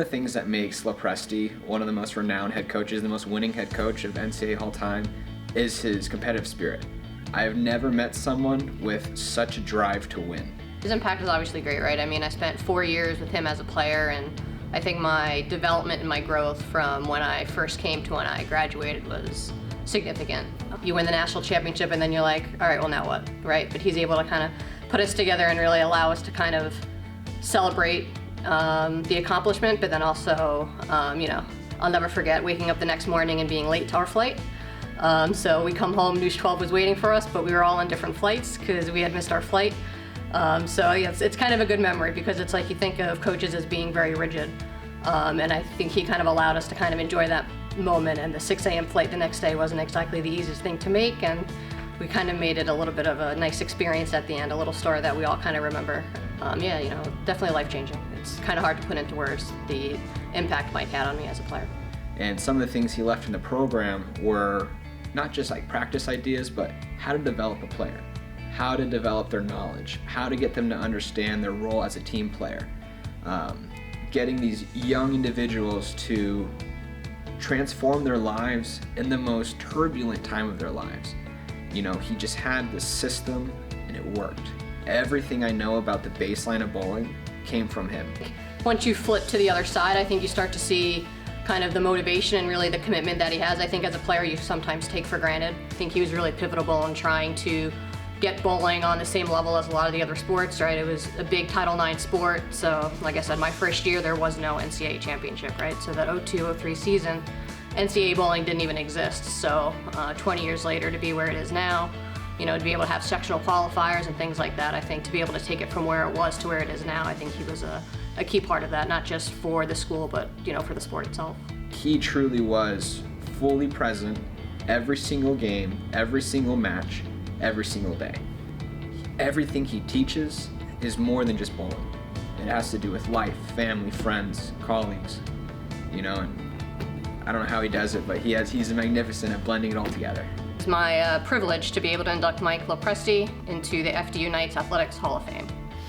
of the things that makes LoPresti one of the most renowned head coaches, the most winning head coach of NCAA all time, is his competitive spirit. I have never met someone with such a drive to win. His impact was obviously great, right? I mean, I spent 4 years with him as a player, and I think my development and my growth from when I first came to when I graduated was significant. You win the national championship and then you're like, all right, well now what, right? But he's able to kind of put us together and really allow us to kind of celebrate the accomplishment, but then also, you know, I'll never forget waking up the next morning and being late to our flight. So we come home, News 12 was waiting for us, but we were all on different flights because we had missed our flight. So yeah, it's kind of a good memory because it's like you think of coaches as being very rigid. And I think he kind of allowed us to kind of enjoy that moment, and the 6 a.m. flight the next day wasn't exactly the easiest thing to make, and we kind of made it a little bit of a nice experience at the end, a little story that we all kind of remember. Yeah, you know, definitely life-changing. It's kind of hard to put into words the impact Mike had on me as a player. And some of the things he left in the program were not just like practice ideas, but how to develop a player, how to develop their knowledge, how to get them to understand their role as a team player. Getting these young individuals to transform their lives in the most turbulent time of their lives. You know, he just had this system and it worked. Everything I know about the baseline of bowling came from him. Once you flip to the other side, I think you start to see kind of the motivation and really the commitment that he has. I think as a player you sometimes take for granted. I think he was really pivotal in trying to get bowling on the same level as a lot of the other sports, right? It was a big Title IX sport, so like I said, my first year there was no NCAA championship, right? So that 02-03 season, NCAA bowling didn't even exist. So 20 years later to be where it is now, you know, to be able to have sectional qualifiers and things like that, I think to be able to take it from where it was to where it is now, I think he was a key part of that, not just for the school, but, you know, for the sport itself. He truly was fully present every single game, every single match, every single day. Everything he teaches is more than just bowling. It has to do with life, family, friends, colleagues, you know, and I don't know how he does it, but he's magnificent at blending it all together. It's my privilege to be able to induct Mike LoPresti into the FDU Knights Athletics Hall of Fame.